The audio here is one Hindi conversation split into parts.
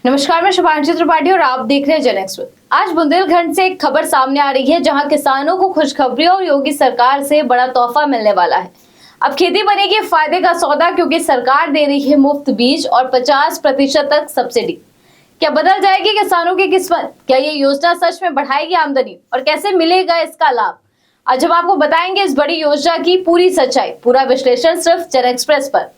नमस्कार, मैं शुभांशी त्रिपाठी और आप देख रहे हैं जन एक्सप्रेस। आज बुंदेलखंड से एक खबर सामने आ रही है जहां किसानों को खुशखबरी और योगी सरकार से बड़ा तोहफा मिलने वाला है। अब खेती बनेगी फायदे का सौदा, क्योंकि सरकार दे रही है मुफ्त बीज और 50% तक सब्सिडी। क्या बदल जाएगी किसानों की किस्मत? क्या ये योजना सच में बढ़ाएगी आमदनी और कैसे मिलेगा इसका लाभ? आज हम आपको बताएंगे इस बड़ी योजना की पूरी सच्चाई, पूरा विश्लेषण सिर्फ जन एक्सप्रेस पर।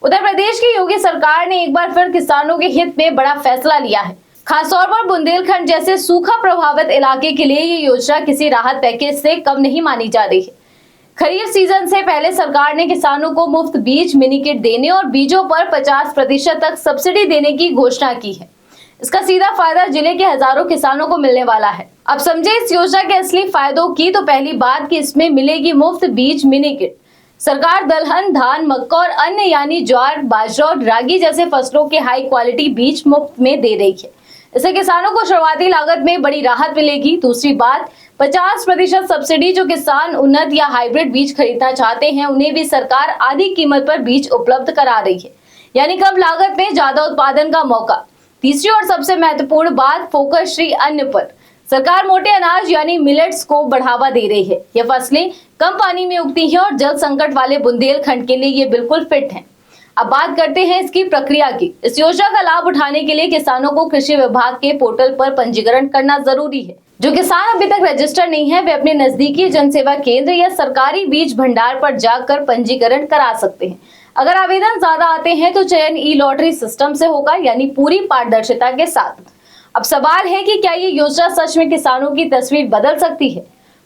उत्तर प्रदेश की योगी सरकार ने एक बार फिर किसानों के हित में बड़ा फैसला लिया है। खासतौर पर बुंदेलखंड जैसे सूखा प्रभावित इलाके के लिए ये योजना किसी राहत पैकेज से कम नहीं मानी जा रही है। खरीफ सीजन से पहले सरकार ने किसानों को मुफ्त बीज, मिनी किट देने और बीजों पर 50% तक सब्सिडी देने की घोषणा की है। इसका सीधा फायदा जिले के हजारों किसानों को मिलने वाला है। अब समझे इस योजना के असली फायदों की। तो पहली बात कि इसमें मिलेगी मुफ्त बीज, मिनी किट। सरकार दलहन, धान, मक्का और अन्य यानी ज्वार, बाजरा और रागी जैसे फसलों के हाई क्वालिटी बीज मुफ्त में दे रही है। इससे किसानों को शुरुआती लागत में बड़ी राहत मिलेगी। दूसरी बात, 50% सब्सिडी। जो किसान उन्नत या हाइब्रिड बीज खरीदना चाहते हैं उन्हें भी सरकार आधी कीमत पर बीज उपलब्ध करा रही है, यानी कम लागत में ज्यादा उत्पादन का मौका। तीसरी और सबसे महत्वपूर्ण बात, फोकस श्री अन्न पर। सरकार मोटे अनाज यानी मिलेट्स को बढ़ावा दे रही है। ये फसलें कम पानी में उगती हैं और जल संकट वाले बुंदेलखंड के लिए ये बिल्कुल फिट हैं। अब बात करते हैं इसकी प्रक्रिया की। इस योजना का लाभ उठाने के लिए किसानों को कृषि विभाग के पोर्टल पर पंजीकरण करना जरूरी है। जो किसान अभी तक रजिस्टर नहीं है वे अपने नजदीकी जन सेवा केंद्र या सरकारी बीज भंडार पर जाकर पंजीकरण करा सकते हैं। अगर आवेदन ज्यादा आते हैं तो चयन ई लॉटरी सिस्टम से होगा, यानी पूरी पारदर्शिता के साथ। अब सवाल है कि क्या ये योजना सच में किसानों की तस्वीर बदल सकती है?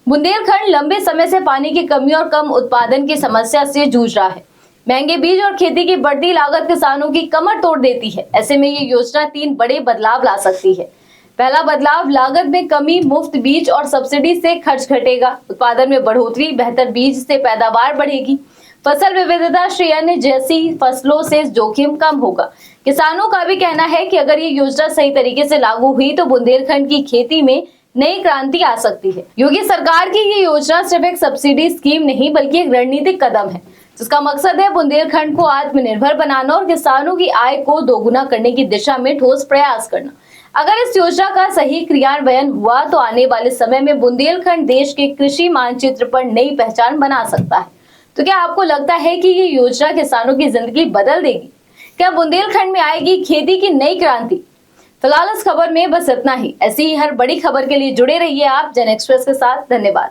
बुंदेलखंड लंबे समय से पानी की कमी और कम उत्पादन की समस्या से जूझ रहा है। महंगे बीज और खेती की बढ़ती लागत किसानों की कमर तोड़ देती है। ऐसे में ये योजना 3 बड़े बदलाव ला सकती है। पहला बदलाव, लागत में कमी, मुफ्त बीज और सब्सिडी से खर्च घटेगा। उत्पादन में बढ़ोतरी, बेहतर बीज से पैदावार बढ़ेगी। फसल विविधता, श्री अन्न जैसी फसलों से जोखिम कम होगा। किसानों का भी कहना है कि अगर ये योजना सही तरीके से लागू हुई तो बुंदेलखंड की खेती में नई क्रांति आ सकती है। योगी सरकार की ये योजना सिर्फ एक सब्सिडी स्कीम नहीं बल्कि एक रणनीतिक कदम है, जिसका मकसद है बुंदेलखंड को आत्मनिर्भर बनाना और किसानों की आय को दोगुना करने की दिशा में ठोस प्रयास करना। अगर इस योजना का सही क्रियान्वयन हुआ तो आने वाले समय में बुंदेलखंड देश के कृषि मानचित्र पर नई पहचान बना सकता है। तो क्या आपको लगता है कि ये योजना किसानों की जिंदगी बदल देगी? क्या बुंदेलखंड में आएगी खेती की नई क्रांति? फिलहाल इस खबर में बस इतना ही। ऐसी ही हर बड़ी खबर के लिए जुड़े रहिए आप जन एक्सप्रेस के साथ। धन्यवाद।